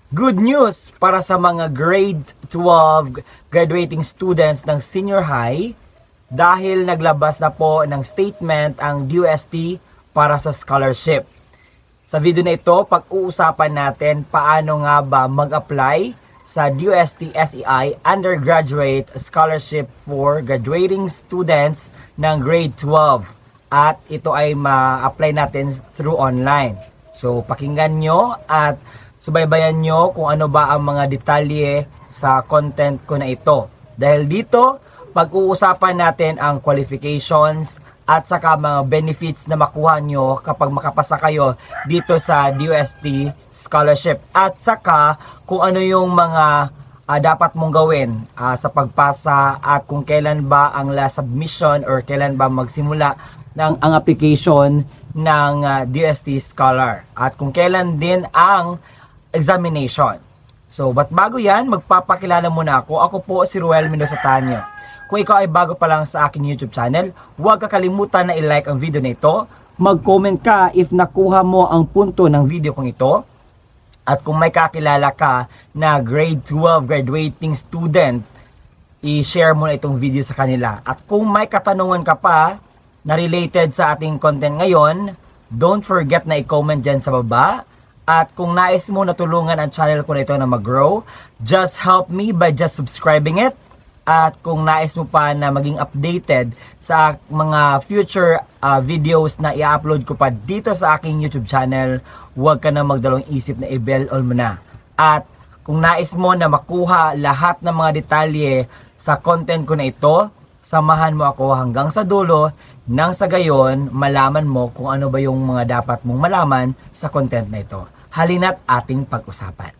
Good news para sa mga grade 12 graduating students ng senior high dahil naglabas na po ng statement ang DOST para sa scholarship. Sa video na ito, pag-uusapan natin paano nga ba mag-apply sa DOST SEI Undergraduate Scholarship for graduating students ng grade 12. At ito ay ma-apply natin through online. So pakinggan nyo at subaybayan nyo kung ano ba ang mga detalye sa content ko na ito. Dahil dito, pag-uusapan natin ang qualifications at saka mga benefits na makuha nyo kapag makapasa kayo dito sa DOST Scholarship. At saka kung ano yung mga dapat mong gawin sa pagpasa at kung kailan ba ang last submission or kailan ba magsimula ng ang application ng DOST Scholar. At kung kailan din ang examination. So, but bago yan, magpapakilala muna ako. Ako po si Ruel Mendoza Tanyo. Kung ikaw ay bago pa lang sa aking YouTube channel, huwag kakalimutan na i-like ang video na ito. Mag-comment ka if nakuha mo ang punto ng video kong ito. At kung may kakilala ka na grade 12 graduating student, i-share mo na itong video sa kanila. At kung may katanungan ka pa na related sa ating content ngayon, don't forget na i-comment dyan sa baba. At kung nais mo na tulungan ang channel ko na ito na mag-grow, just help me by just subscribing it. At kung nais mo pa na maging updated sa mga future videos na i-upload ko pa dito sa aking YouTube channel, huwag ka na magdalawang isip na i-bell all mo na. At kung nais mo na makuha lahat ng mga detalye sa content ko na ito, samahan mo ako hanggang sa dulo nang sa gayon malaman mo kung ano ba yung mga dapat mong malaman sa content na ito. Halina't ating pag-usapan.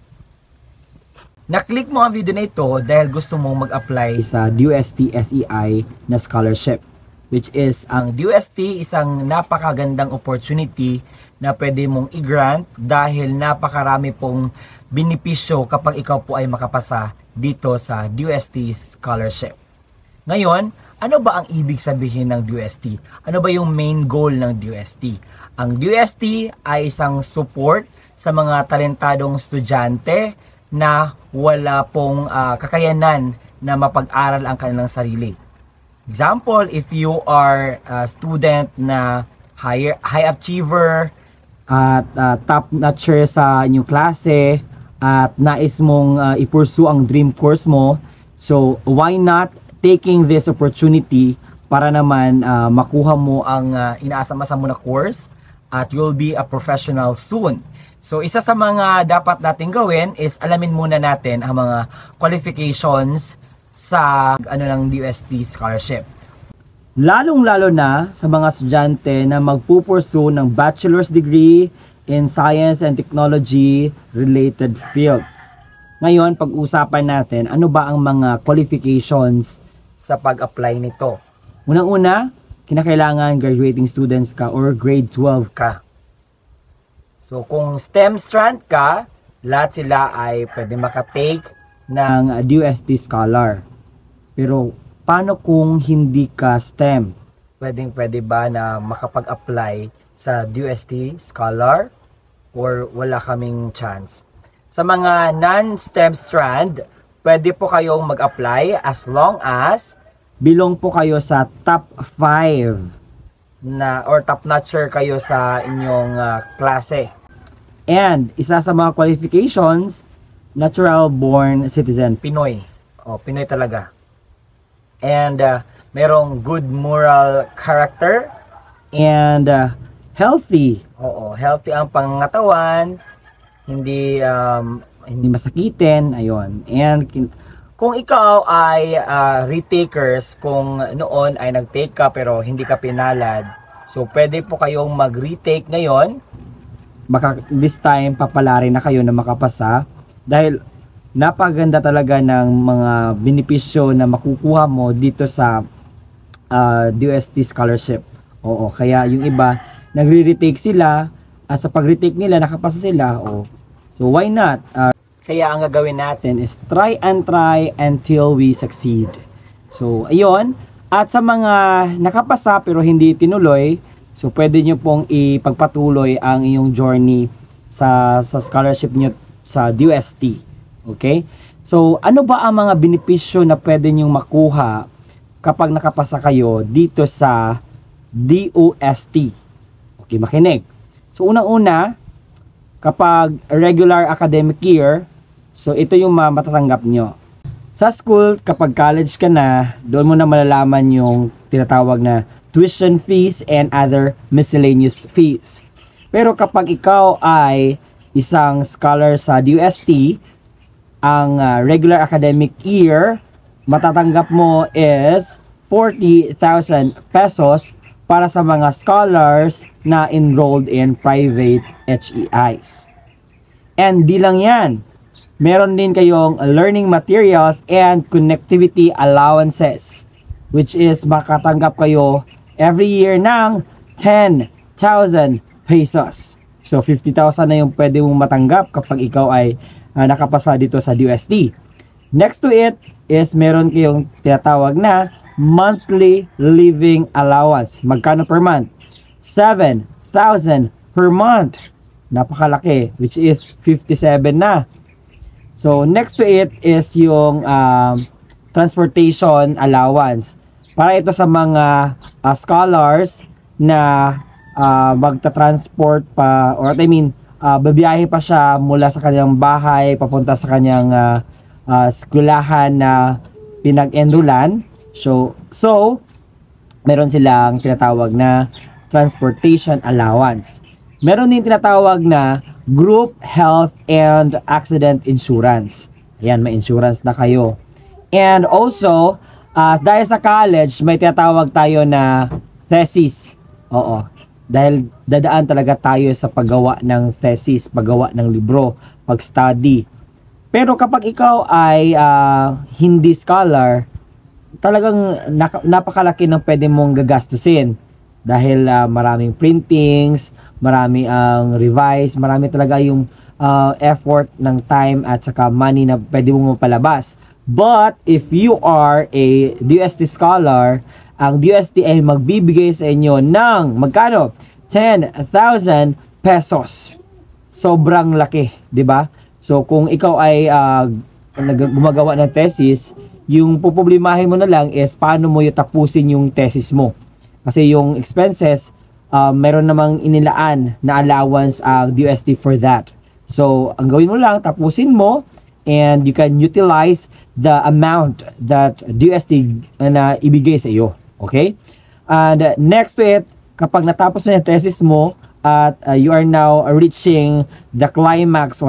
Na-click mo ang video na ito dahil gusto mong mag-apply sa DOST SEI na scholarship. Which is, ang DOST isang napakagandang opportunity na pwede mong i-grant dahil napakarami pong benepisyo kapag ikaw po ay makapasa dito sa DOST scholarship. Ngayon, ano ba ang ibig sabihin ng DOST? Ano ba yung main goal ng DOST? Ang DOST ay isang support sa mga talentadong estudyante na wala pong kakayanan na mapag-aral ang kanilang sarili. Example, if you are a student na high achiever at top notcher sa inyong klase at nais mong i-pursue ang dream course mo, so why not taking this opportunity para naman makuha mo ang inaasam-asam mo na course at you'll be a professional soon. So, isa sa mga dapat natin gawin is alamin muna natin ang mga qualifications sa ng DOST scholarship. Lalong-lalo na sa mga estudyante na magpupursu ng bachelor's degree in science and technology related fields. Ngayon, pag-usapan natin ano ba ang mga qualifications sa pag-apply nito. Unang-una, kinakailangan graduating students ka or grade 12 ka. So, kung STEM strand ka, lahat sila ay pwede makatake ng DOST Scholar. Pero, paano kung hindi ka STEM? Pwede ba na makapag-apply sa DOST Scholar? Or wala kaming chance? Sa mga non-STEM strand, pwede po kayong mag-apply as long as belong po kayo sa top 5 na or top notcher kayo sa inyong klase. And isa sa mga qualifications, natural born citizen, Pinoy. Pinoy talaga. And merong good moral character and healthy. Healthy ang pangangatawan, hindi masakitin, ayun. And kung ikaw ay retakers, kung noon ay nag-take ka pero hindi ka pinalad, so pwede po kayong mag-retake ngayon. Baka this time papalarin na kayo na makapasa dahil napaganda talaga ng mga benepisyo na makukuha mo dito sa DOST scholarship. Kaya yung iba nagre-retake sila at sa pag-retake nila nakapasa sila. So why not? Kaya ang gagawin natin is try until we succeed. So ayun, at sa mga nakapasa pero hindi tinuloy, so pwede nyo pong ipagpatuloy ang iyong journey sa scholarship nyo sa DOST. Okay? So, ano ba ang mga benepisyo na pwede nyong makuha kapag nakapasa kayo dito sa DOST? Okay, makinig. So, unang-una, kapag regular academic year, so ito yung matatanggap nyo. Sa school, kapag college ka na, doon mo na malalaman yung tinatawag na tuition fees and other miscellaneous fees. Pero kapag ikaw ay isang scholar sa DOST, ang regular academic year, matatanggap mo is 40,000 pesos para sa mga scholars na enrolled in private HEIs. And di lang yan, meron din kayong learning materials and connectivity allowances, which is makatanggap kayo every year ng 10,000 pesos. So 50,000 na yung pwede mong matanggap kapag ikaw ay nakapasa dito sa DOST. Next to it is meron kayong tinatawag na monthly living allowance. Magkano per month? 7,000 per month. Napakalaki, which is 57 na. So next to it is yung transportation allowance. Para ito sa mga scholars na magta-transport pa, or babiyahe pa siya mula sa kanyang bahay papunta sa kanyang skulahan na pinag-enrollan. So meron silang tinatawag na transportation allowance. Meron din tinatawag na group health and accident insurance. Ayan, may insurance na kayo. And also, dahil sa college, may tinatawag tayo na thesis. Oo. Dahil dadaan talaga tayo sa paggawa ng thesis, paggawa ng libro, pag-study. Pero kapag ikaw ay hindi scholar, talagang napakalaki ng pwede mong gagastusin. Dahil maraming printings, marami ang revise, marami talaga yung effort ng time at saka money na pwede mong mapalabas. But if you are a DOST scholar, ang DOST ay magbibigay sa inyo ng magkano? 10,000 pesos. Sobrang laki, 'di ba? So kung ikaw ay gumagawa ng thesis, yung puproblemahin mo na lang is paano mo yung tapusin yung thesis mo. Kasi yung expenses, meron namang inilaan na allowance ang DOST for that. So ang gawin mo lang, tapusin mo, and you can utilize the amount that DOST na ibigay sa iyo. Okay? And next to it, kapag natapos mo yung thesis mo at you are now reaching the climax,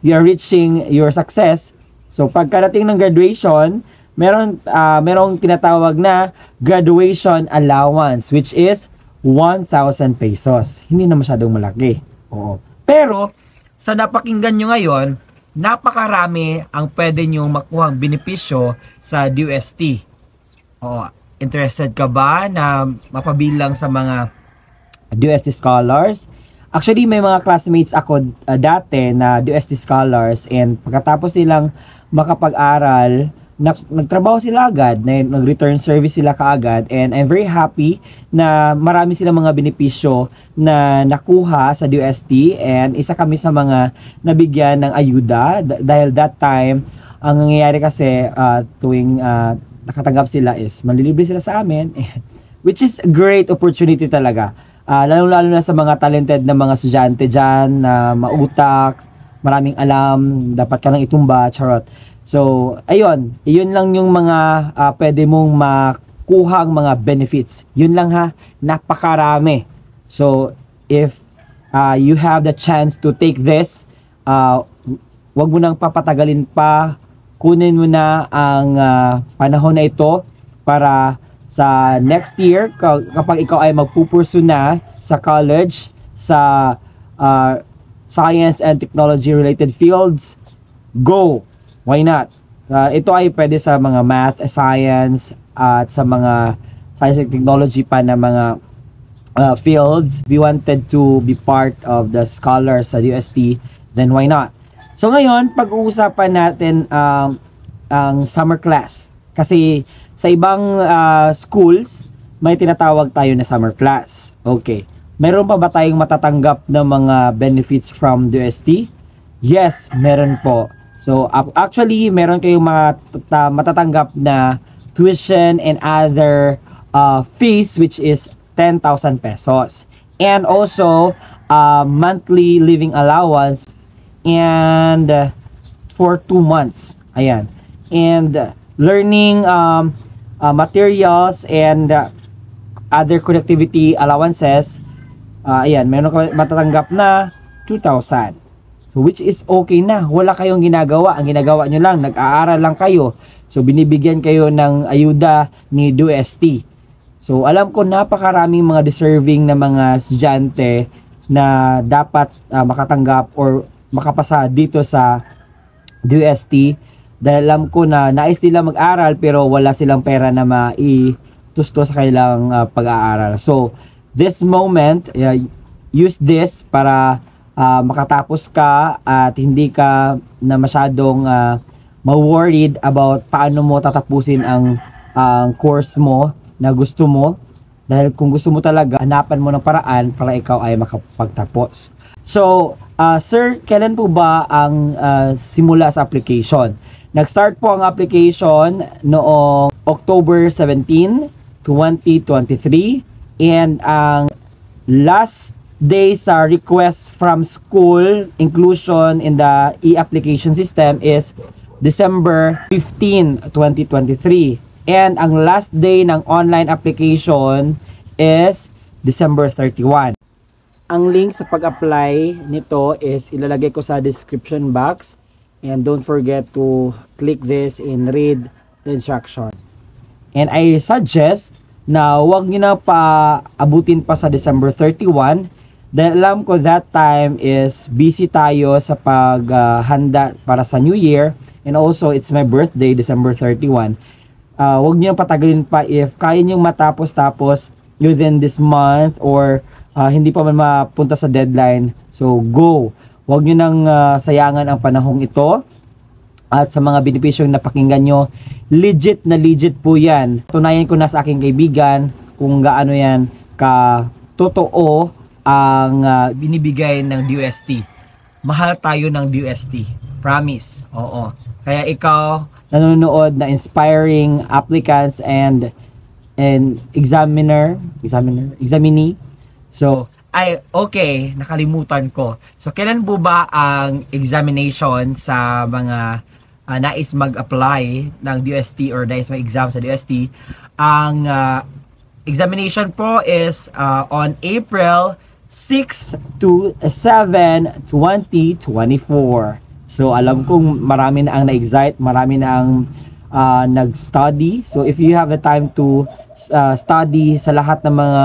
you are reaching your success. So pagkarating ng graduation, merong tinatawag na graduation allowance, which is 1,000 pesos. Hindi na masyadong malaki. Oo. Pero sa napakinggan nyo ngayon, napakarami ang pwede nyo makuhang benepisyo sa DOST. Oo. Interested ka ba na mapabilang sa mga DOST scholars? Actually, may mga classmates ako dati na DOST scholars, and pagkatapos silang makapag-aral, nagtrabaho sila agad, nag-return service sila kaagad, and I'm very happy na marami silang mga benepisyo na nakuha sa DOST, and isa kami sa mga nabigyan ng ayuda dahil that time, ang nangyayari kasi tuwing nakatanggap sila is manlilibre sila sa amin, which is a great opportunity talaga. Lalo-lalo na sa mga talented na mga estudyante dyan, na mautak, maraming alam, dapat ka nang itumba, charot. So, ayun lang yung mga pwede mong makuhang mga benefits. Yun lang ha, napakarami. So, if you have the chance to take this, wag mo nang papatagalin pa, kunin mo na ang panahon na ito para sa next year, kapag ikaw ay magpupursu na sa college, sa science and technology related fields, go! Why not? Ito ay pwede sa mga math, science, at sa mga science and technology pa na mga fields. If you wanted to be part of the scholars sa DOST, then why not? So ngayon, pag-uusapan natin ang summer class. Kasi sa ibang schools, may tinatawag tayo na summer class. Okay. Meron pa ba tayong matatanggap na mga benefits from DOST? Yes, meron po. So, actually, meron kayong mga matatanggap na tuition and other fees, which is 10,000 pesos. And also, monthly living allowance and for 2 months. Ayan. And learning materials and other connectivity allowances. Ayan, meron ka matatanggap na 2,000. So which is okay na. Wala kayong ginagawa. Ang ginagawa nyo lang, nag-aaral lang kayo. So binibigyan kayo ng ayuda ni DOST. So alam ko napakaraming mga deserving na mga estudyante na dapat makatanggap or makapasa dito sa DOST. Dahil alam ko na nais nila mag-aral pero wala silang pera na maitusto sa kanilang pag-aaral. So this moment, use this para makatapos ka at hindi ka na masyadong ma-worried about paano mo tatapusin ang course mo na gusto mo. Dahil kung gusto mo talaga, hanapan mo ng paraan para ikaw ay makapagtapos. So, sir, kailan po ba ang simula sa application? Nag-start po ang application noong October 17, 2023 and ang last day sa request from school inclusion in the e-application system is December 15, 2023. And ang last day ng online application is December 31. Ang link sa pag-apply nito is ilalagay ko sa description box. And don't forget to click this and read the instruction. And I suggest na huwag nyo na abutin pa sa December 31. Dahil alam ko that time is busy tayo sa paghanda para sa New Year. And also, it's my birthday, December 31. Huwag niyo patagalin pa if kaya niyo matapos within this month or hindi pa man mapunta sa deadline. So, go! Huwag niyo nang sayangan ang panahong ito. At sa mga benepisyong napakinggan nyo, legit na legit po yan. Tunayan ko na sa aking kaibigan kung gaano yan ka-totoo ang binibigay ng DOST. Mahal tayo ng DOST. Promise. Oo. Kaya ikaw, nanonood na inspiring applicants and examinee. So, okay, nakalimutan ko. So, kailan po ba ang examination sa mga nais mag-apply ng DOST or nais mag-exam sa DOST? Ang examination po is on April 6 to 7, 2024. So, alam kong marami na ang na-excite, marami na ang nag-study. So, if you have the time to study sa lahat ng mga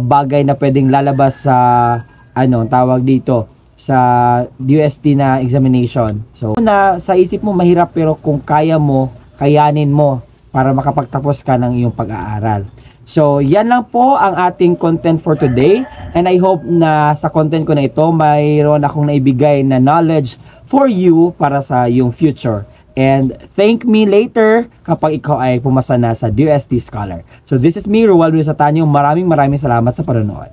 bagay na pwedeng lalabas sa, tawag dito, sa DOST na examination. So, sa isip mo mahirap pero kung kaya mo, kayanin mo para makapagtapos ka ng iyong pag-aaral. So, yan lang po ang ating content for today. And I hope na sa content ko na ito, mayroon akong naibigay na knowledge for you para sa iyong future. And thank me later kapag ikaw ay pumasa na sa DOST Scholar. So, this is me, Roel Luis Atanyo. Maraming salamat sa panonood.